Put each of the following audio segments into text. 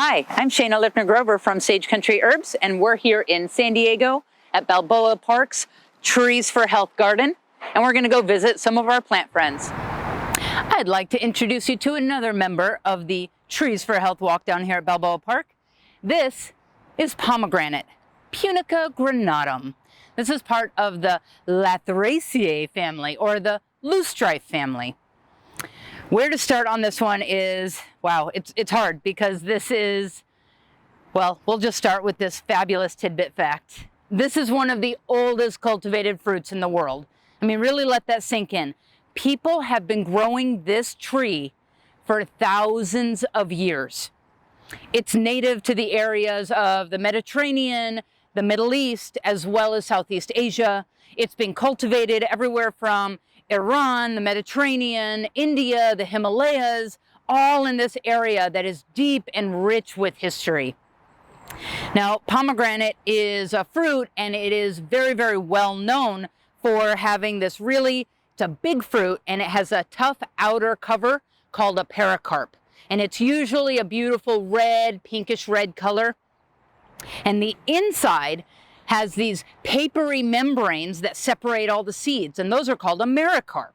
Hi, I'm Shana Lipner-Grover from Sage Country Herbs, and we're here in San Diego at Balboa Park's Trees for Health Garden, and we're going to go visit some of our plant friends. I'd like to introduce you to another member of the Trees for Health walk down here at Balboa Park. This is Pomegranate, Punica granatum. This is part of the Lathraceae family, or the loosestrife family. Where to start on this one is, wow, it's hard because this is, well, we'll just start with this fabulous tidbit fact. This is one of the oldest cultivated fruits in the world. I mean, really let that sink in. People have been growing this tree for thousands of years. It's native to the areas of the Mediterranean, the Middle East, as well as Southeast Asia. It's been cultivated everywhere from Iran, the Mediterranean, India, the Himalayas, all in this area that is deep and rich with history. Now, pomegranate is a fruit, and it is very, very well known for having this it's a big fruit, and it has a tough outer cover called a pericarp. And it's usually a beautiful red, pinkish red color. And the inside has these papery membranes that separate all the seeds, and those are called a mericarp.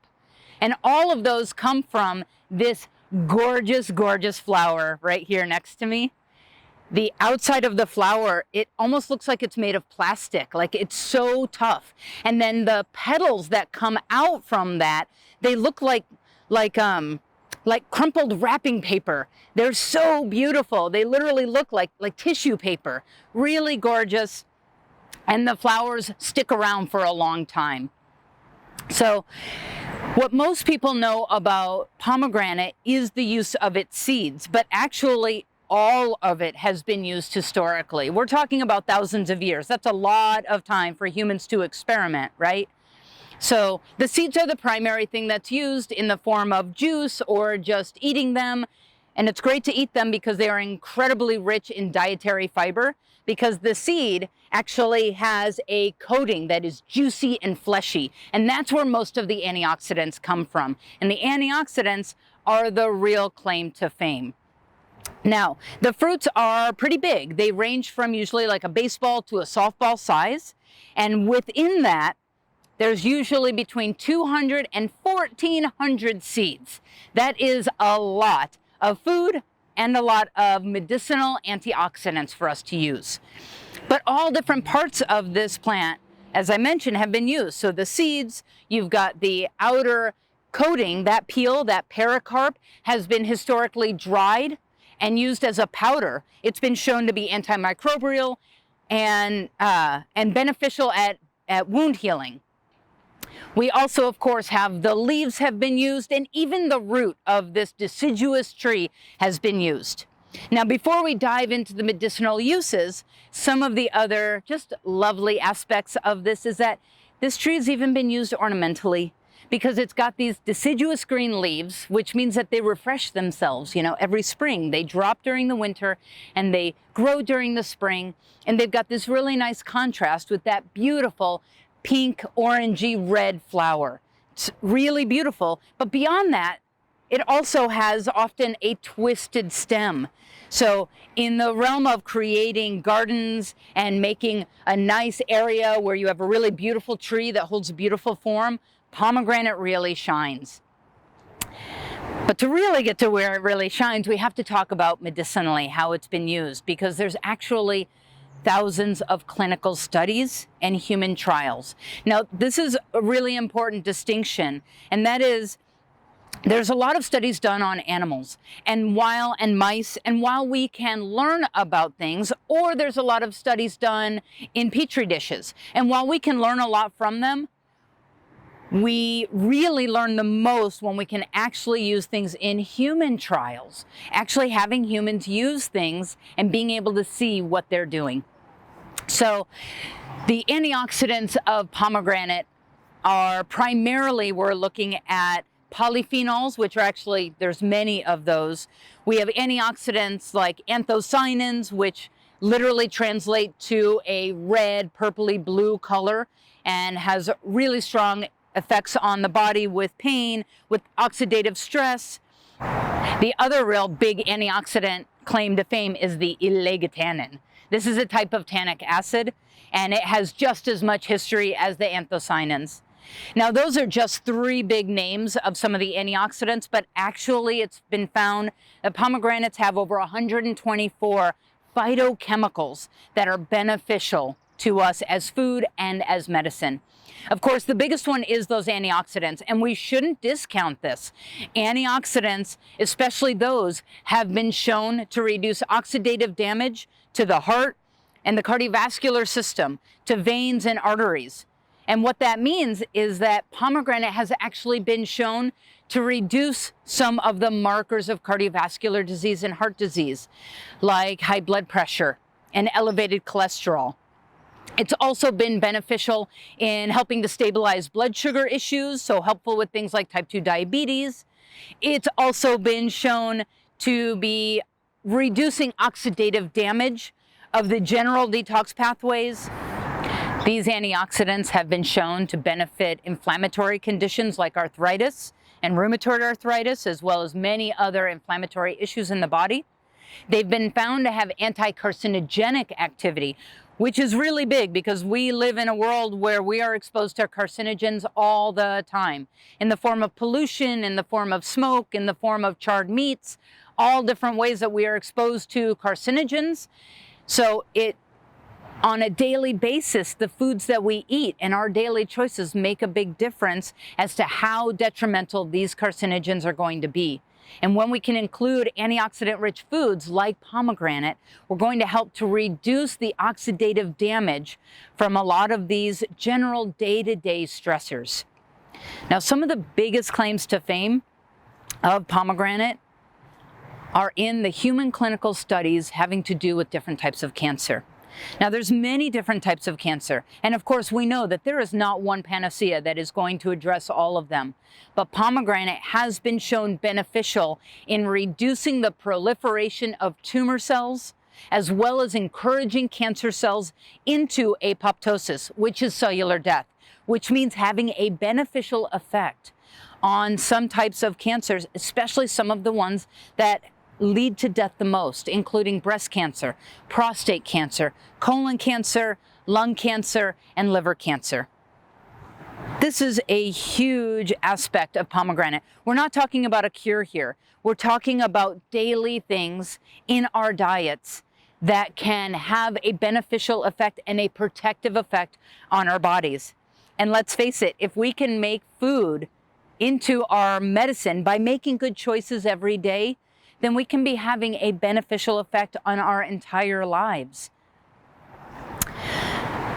And all of those come from this gorgeous, gorgeous flower right here next to me. The outside of the flower, it almost looks like it's made of plastic, like it's so tough. And then the petals that come out from that, they look like crumpled wrapping paper. They're so beautiful. They literally look like tissue paper. Really gorgeous. And the flowers stick around for a long time. So what most people know about pomegranate is the use of its seeds, but actually all of it has been used historically. We're talking about thousands of years. That's a lot of time for humans to experiment, right? So the seeds are the primary thing that's used in the form of juice or just eating them. And it's great to eat them because they are incredibly rich in dietary fiber, because the seed actually has a coating that is juicy and fleshy. And that's where most of the antioxidants come from. And the antioxidants are the real claim to fame. Now, the fruits are pretty big. They range from usually like a baseball to a softball size. And within that, there's usually between 200 and 1,400 seeds. That is a lot of food and a lot of medicinal antioxidants for us to use. But all different parts of this plant, as I mentioned, have been used. So the seeds, you've got the outer coating, that peel, that pericarp, has been historically dried and used as a powder. It's been shown to be antimicrobial and beneficial at wound healing. We also, of course, have the leaves have been used, and even the root of this deciduous tree has been used. Now, before we dive into the medicinal uses, some of the other just lovely aspects of this is that this tree has even been used ornamentally, because it's got these deciduous green leaves, which means that they refresh themselves, every spring. They drop during the winter and they grow during the spring, and they've got this really nice contrast with that beautiful pink, orangey, red flower. It's really beautiful. But beyond that, it also has often a twisted stem. So in the realm of creating gardens and making a nice area where you have a really beautiful tree that holds a beautiful form, pomegranate really shines. But to really get to where it really shines, we have to talk about medicinally how it's been used, because there's actually thousands of clinical studies and human trials. Now, this is a really important distinction, and that is there's a lot of studies done on animals and mice, and while we can learn about things, or there's a lot of studies done in petri dishes, and while we can learn a lot from them, we really learn the most when we can actually use things in human trials, actually having humans use things and being able to see what they're doing. So the antioxidants of pomegranate are primarily, we're looking at polyphenols, which are actually, there's many of those. We have antioxidants like anthocyanins, which literally translate to a red, purpley blue color and has really strong effects on the body with pain, with oxidative stress. The other real big antioxidant claim to fame is the illegatannin. This is a type of tannic acid, and it has just as much history as the anthocyanins. Now, those are just three big names of some of the antioxidants, but actually it's been found that pomegranates have over 124 phytochemicals that are beneficial to us as food and as medicine. Of course, the biggest one is those antioxidants, and we shouldn't discount this. Antioxidants, especially those, have been shown to reduce oxidative damage to the heart and the cardiovascular system, to veins and arteries. And what that means is that pomegranate has actually been shown to reduce some of the markers of cardiovascular disease and heart disease, like high blood pressure and elevated cholesterol. It's also been beneficial in helping to stabilize blood sugar issues, so helpful with things like type 2 diabetes. It's also been shown to be reducing oxidative damage of the general detox pathways. These antioxidants have been shown to benefit inflammatory conditions like arthritis and rheumatoid arthritis, as well as many other inflammatory issues in the body. They've been found to have anti-carcinogenic activity, which is really big because we live in a world where we are exposed to carcinogens all the time, in the form of pollution, in the form of smoke, in the form of charred meats, all different ways that we are exposed to carcinogens. So on a daily basis, the foods that we eat and our daily choices make a big difference as to how detrimental these carcinogens are going to be. And when we can include antioxidant-rich foods like pomegranate, we're going to help to reduce the oxidative damage from a lot of these general day-to-day stressors. Now, some of the biggest claims to fame of pomegranate are in the human clinical studies having to do with different types of cancer. Now, there's many different types of cancer, and of course we know that there is not one panacea that is going to address all of them. But pomegranate has been shown beneficial in reducing the proliferation of tumor cells, as well as encouraging cancer cells into apoptosis, which is cellular death, which means having a beneficial effect on some types of cancers, especially some of the ones that lead to death the most, including breast cancer, prostate cancer, colon cancer, lung cancer, and liver cancer. This is a huge aspect of pomegranate. We're not talking about a cure here. We're talking about daily things in our diets that can have a beneficial effect and a protective effect on our bodies. And let's face it, if we can make food into our medicine by making good choices every day, then we can be having a beneficial effect on our entire lives.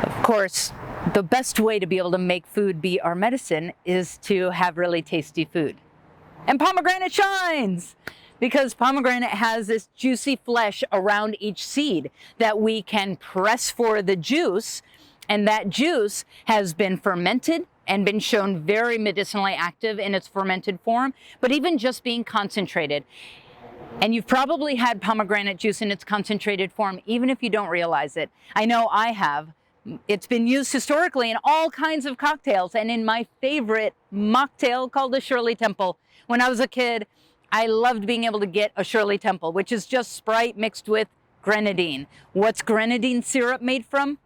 Of course, the best way to be able to make food be our medicine is to have really tasty food. And pomegranate shines because pomegranate has this juicy flesh around each seed that we can press for the juice, and that juice has been fermented and been shown very medicinally active in its fermented form, but even just being concentrated. And you've probably had pomegranate juice in its concentrated form, even if you don't realize it. I know I have. It's been used historically in all kinds of cocktails, and in my favorite mocktail called the Shirley Temple. When I was a kid, I loved being able to get a Shirley Temple, which is just Sprite mixed with grenadine. What's grenadine syrup made from?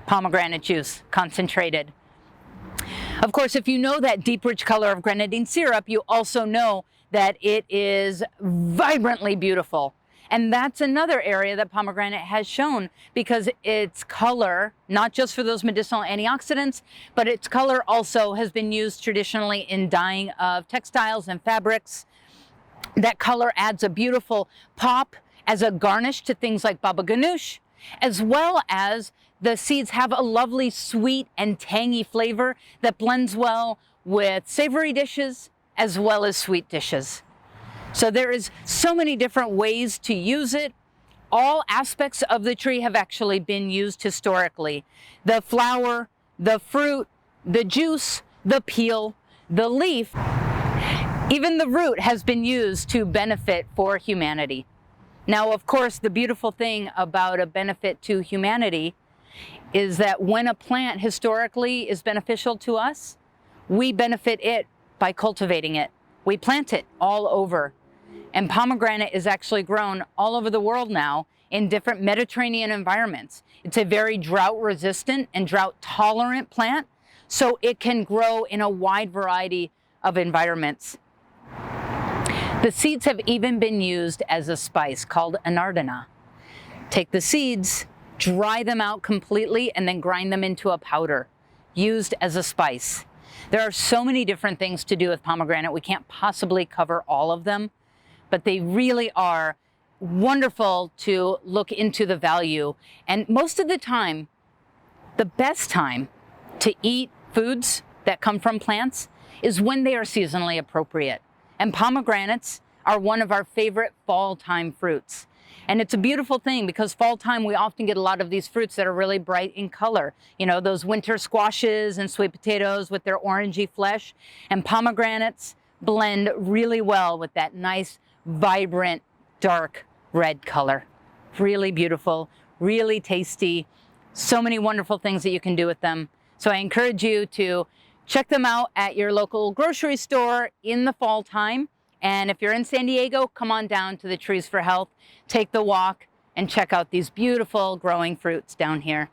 Pomegranate juice, concentrated. Of course, if you know that deep, rich color of grenadine syrup, you also know that it is vibrantly beautiful. And that's another area that pomegranate has shown, because its color, not just for those medicinal antioxidants, but its color also has been used traditionally in dyeing of textiles and fabrics. That color adds a beautiful pop as a garnish to things like baba ganoush, as well as the seeds have a lovely sweet and tangy flavor that blends well with savory dishes as well as sweet dishes. So there is so many different ways to use it. All aspects of the tree have actually been used historically. The flower, the fruit, the juice, the peel, the leaf, even the root has been used to benefit for humanity. Now, of course, the beautiful thing about a benefit to humanity is that when a plant historically is beneficial to us, we benefit it by cultivating it. We plant it all over. And pomegranate is actually grown all over the world now in different Mediterranean environments. It's a very drought resistant and drought tolerant plant, so it can grow in a wide variety of environments. The seeds have even been used as a spice called anardana. Take the seeds, dry them out completely, and then grind them into a powder, used as a spice. There are so many different things to do with pomegranate. We can't possibly cover all of them, but they really are wonderful to look into the value. And most of the time, the best time to eat foods that come from plants is when they are seasonally appropriate. And pomegranates are one of our favorite fall time fruits. And it's a beautiful thing because fall time, we often get a lot of these fruits that are really bright in color. You know, those winter squashes and sweet potatoes with their orangey flesh. And pomegranates blend really well with that nice, vibrant, dark red color. Really beautiful, really tasty. So many wonderful things that you can do with them. So I encourage you to check them out at your local grocery store in the fall time. And if you're in San Diego, come on down to the Trees for Health, take the walk, and check out these beautiful growing fruits down here.